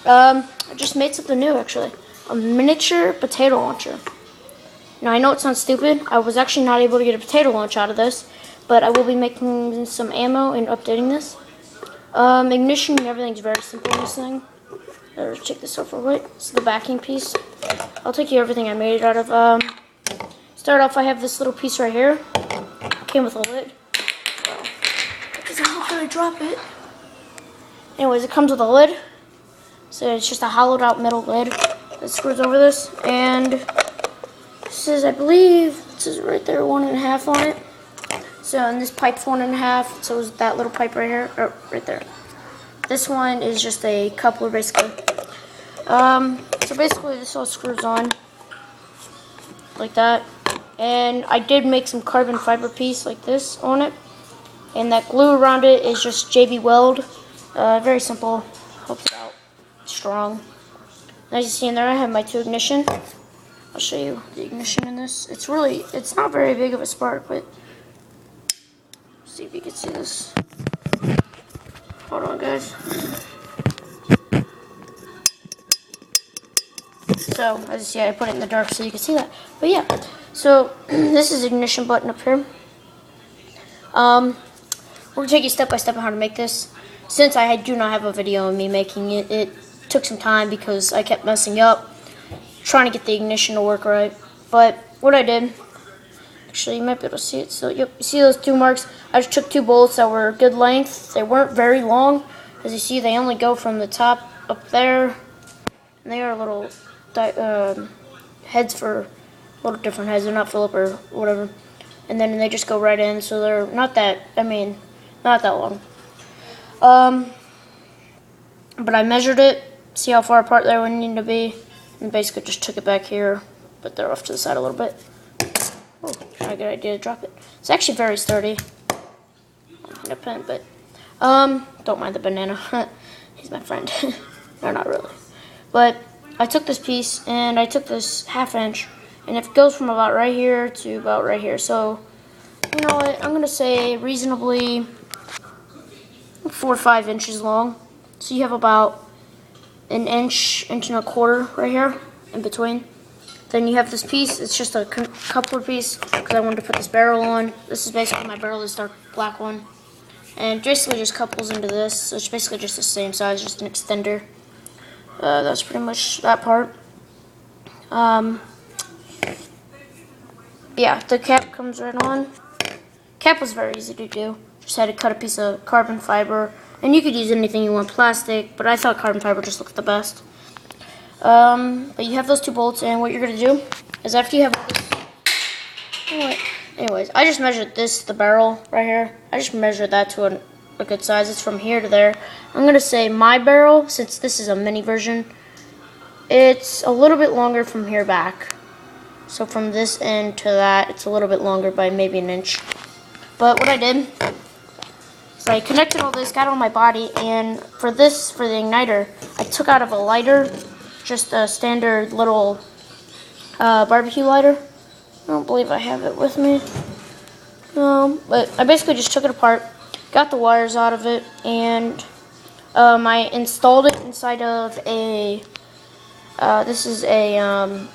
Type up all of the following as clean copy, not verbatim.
I just made something new actually. A miniature potato launcher. Now I know it sounds stupid. I was actually not able to get a potato launch out of this, but I will be making some ammo and updating this. Ignition and everything's very simple in this thing. Let's check this out real quick. This is the backing piece. I'll take you everything I made it out of. Start off, I have this little piece right here. Came with a lid. Because how could I drop it? Anyways, it comes with a lid. So it's just a hollowed out metal lid that screws over this. And this is, I believe, it says right there 1.5 on it. So, and this pipe's 1.5. So is that little pipe right here, or right there. This one is just a coupler, basically. So basically, this all screws on like that. And I did make some carbon fiber piece like this on it. And that glue around it is just JB Weld. Very simple. Helps it out. Strong. As you see in there, I have my 2 ignition. I'll show you the ignition in this. It's not very big of a spark, but see if you can see this. Hold on, guys. So, as you see, I put it in the dark so you can see that. But yeah, so this is the ignition button up here. We're going to take you step by step on how to make this. Since I do not have a video of me making it, it took some time because I kept messing up, trying to get the ignition to work right. But what I did, actually you might be able to see it. So yep, you see those 2 marks? I just took 2 bolts that were good length. They weren't very long. As you see, they only go from the top up there. And they are little heads for little different heads. They're not Phillip or whatever. And then they just go right in. So they're not that, not that long. But I measured it, see how far apart they would need to be, and basically just took it back here, but they're off to the side a little bit. Oh, not a good idea to drop it. It's actually very sturdy. In a pen, but don't mind the banana. He's my friend. No, not really. But I took this piece and I took this 1/2 inch, and it goes from about right here to about right here. So you know what? I'm gonna say reasonably 4 or 5 inches long. So you have about an inch, inch and a quarter right here in between. Then you have this piece. It's just a coupler piece because I wanted to put this barrel on. This is basically my barrel, this dark black one. And basically just couples into this. So it's basically just the same size, just an extender. That's pretty much that part. Yeah, the cap comes right on. Cap was very easy to do. Just had to cut a piece of carbon fiber. And you could use anything you want, plastic, but I thought carbon fiber just looked the best. But you have those 2 bolts, and what you're going to do is after you have this, anyways, I just measured this, the barrel right here. I just measured that to a good size. It's from here to there. I'm going to say my barrel, since this is a mini version, it's a little bit longer from here back. So from this end to that, it's a little bit longer by maybe an inch. But what I did, so I connected all this, got it on my body, and for the igniter, I took out of a lighter, just a standard little barbecue lighter. I don't believe I have it with me. But I basically just took it apart, got the wires out of it, and I installed it inside of a, this is a,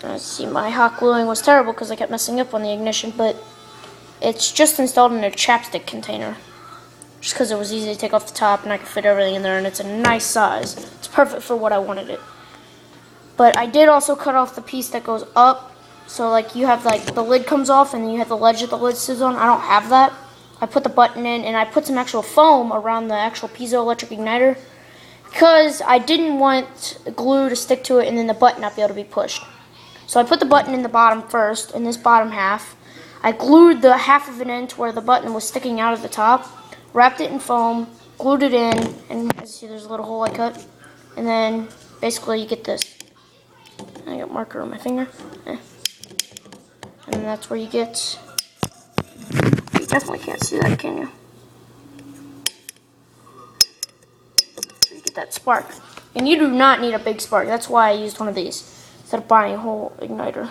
let's see, my hot gluing was terrible because I kept messing up on the ignition, but it's just installed in a chapstick container. Just because it was easy to take off the top and I could fit everything in there, and it's a nice size. It's perfect for what I wanted it. But I did also cut off the piece that goes up. So like you have like the lid comes off and then you have the ledge that the lid sits on. I don't have that. I put the button in and I put some actual foam around the actual piezoelectric igniter because I didn't want glue to stick to it and then the button not be able to be pushed. So I put the button in the bottom first, in this bottom half. I glued the half of it in to where the button was sticking out of the top, wrapped it in foam, glued it in, and as you see there's a little hole I cut, and then basically you get this. I got marker on my finger. And then that's where you get, you definitely can't see that, can you? So you get that spark. And you do not need a big spark, that's why I used one of these, instead of buying a whole igniter.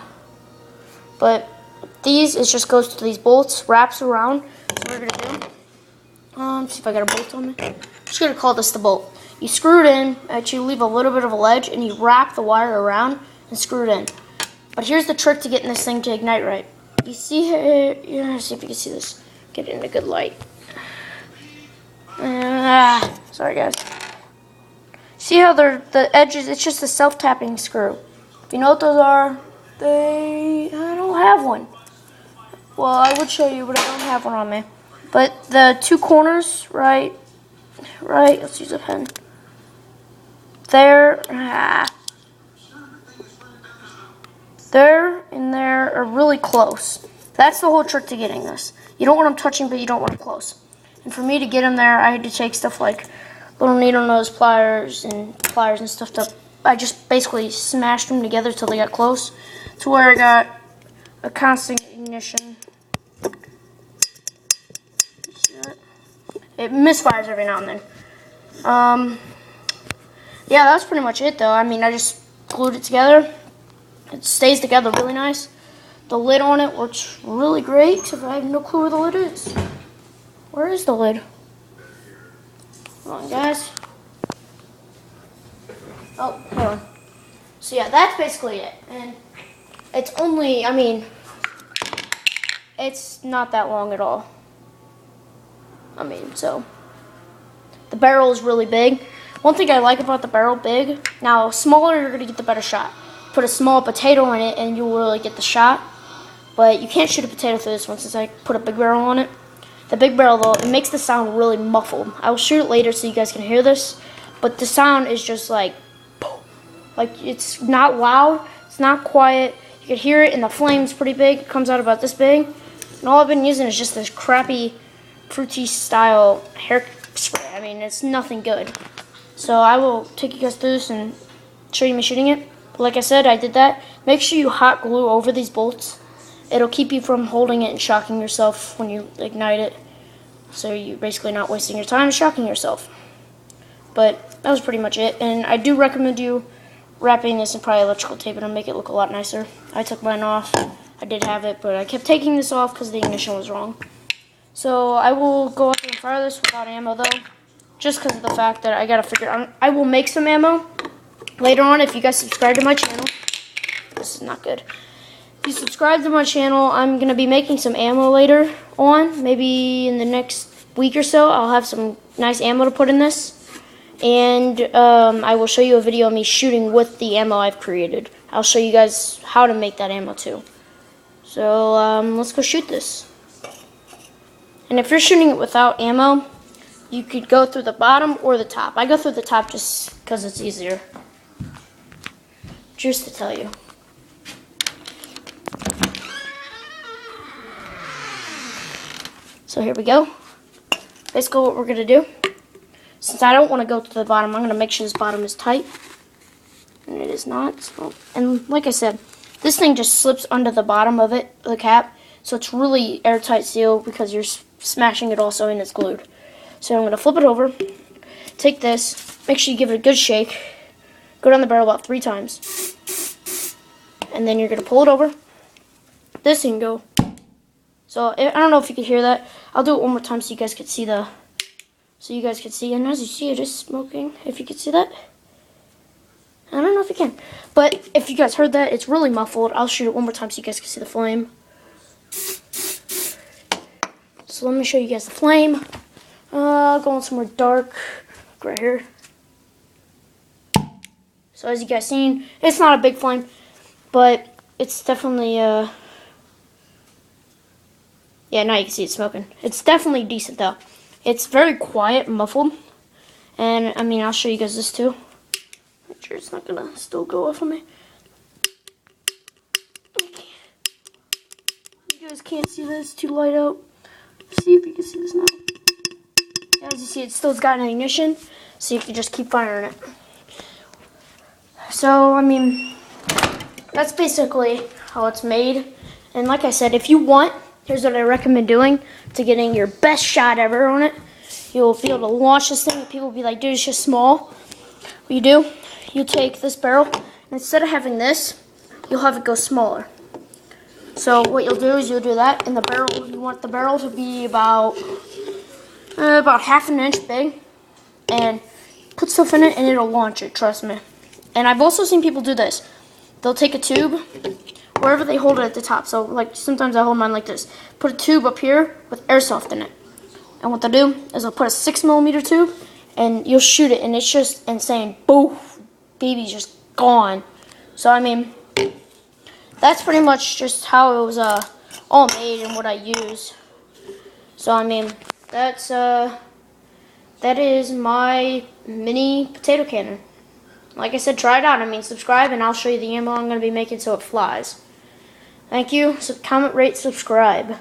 But these, it just goes to these bolts, wraps around. So what we're going to do, see if I got a bolt on me. I'm just going to call this the bolt. You screw it in, actually leave a little bit of a ledge, and you wrap the wire around and screw it in. But here's the trick to getting this thing to ignite right. You see here, see if you can see this. Get it in a good light. Sorry guys. See how the edges, it's just a self-tapping screw. If you know what those are, I don't have one. Well, I would show you, but I don't have one on me. But the two corners, right, let's use a pen. There and there are really close. That's the whole trick to getting this. You don't want them touching, but you don't want them close. And for me to get them there, I had to take stuff like little needle nose pliers and stuff. I just basically smashed them together till they got close to where I got a constant ignition. See that? It misfires every now and then. Yeah, that's pretty much it though. I mean, I just glued it together. It stays together really nice. The lid on it works really great, except I have no clue where the lid is. Where is the lid? Hold on, guys. Oh, hold on. So yeah, that's basically it. And it's only, I mean, it's not that long at all. I mean, so the barrel is really big. One thing I like about the barrel big, now smaller you're gonna get the better shot. Put a small potato in it and you'll really get the shot. But you can't shoot a potato through this one since I put a big barrel on it. The big barrel though, it makes the sound really muffled. I will shoot it later so you guys can hear this. But the sound is just like it's not loud, it's not quiet. You can hear it and the flame's pretty big. It comes out about this big. And all I've been using is just this crappy fruity style hair spray. I mean, it's nothing good. So I will take you guys through this and show you me shooting it. But like I said, I did that. Make sure you hot glue over these bolts. It'll keep you from holding it and shocking yourself when you ignite it. So you're basically not wasting your time shocking yourself. But that was pretty much it. And I do recommend you wrapping this in probably electrical tape. It'll make it look a lot nicer. I took mine off. I did have it, but I kept taking this off because the ignition was wrong. So I will go up and fire this without ammo though. Just because of the fact that I gotta figure out. I will make some ammo later on if you guys subscribe to my channel. This is not good. If you subscribe to my channel, I'm gonna be making some ammo later on. Maybe in the next week or so, I'll have some nice ammo to put in this. And I will show you a video of me shooting with the ammo I've created. I'll show you guys how to make that ammo too. So let's go shoot this. And if you're shooting it without ammo, you could go through the bottom or the top. I go through the top just because it's easier. Just to tell you. So here we go. Basically what we're going to do, since I don't want to go to the bottom, I'm going to make sure this bottom is tight. And it is not. So, and like I said, this thing just slips under the bottom of it, the cap. So it's really airtight seal because you're smashing it also and it's glued. So I'm going to flip it over, take this, make sure you give it a good shake, go down the barrel about 3 times, and then you're going to pull it over. This thing go. So I don't know if you can hear that. I'll do it one more time so you guys can see and as you see, it is smoking. If you can see that, I don't know if you can, but if you guys heard that, it's really muffled. I'll shoot it one more time so you guys can see the flame. So let me show you guys the flame. Going somewhere dark, right here. So as you guys seen, it's not a big flame, but it's definitely, yeah, now you can see it smoking. It's definitely decent though. It's very quiet, muffled, and I mean, I'll show you guys this too. Make sure it's not gonna still go off on me. You guys can't see this, too light out. See if you can see this now. As you see, it still's got an ignition, so you can just keep firing it. So, I mean, that's basically how it's made. And like I said, if you want, here's what I recommend doing to getting your best shot ever on it. You'll be able to launch this thing, and people will be like, dude, it's just small. What you do, you take this barrel, and instead of having this, you'll have it go smaller. So what you'll do is you'll do that, and the barrel, you want the barrel to be about half an inch big, and put stuff in it and it'll launch it, trust me. And I've also seen people do this. They'll take a tube, wherever they hold it at the top. So like sometimes I hold mine like this. Put a tube up here with airsoft in it. And what they'll do is they'll put a 6mm tube and you'll shoot it and it's just insane. Boom, baby's just gone. So I mean, that's pretty much just how it was all made and what I use. So I mean, that is my mini potato cannon. Like I said, try it out. I mean, subscribe and I'll show you the ammo I'm going to be making so it flies. Thank you. So comment, rate, subscribe.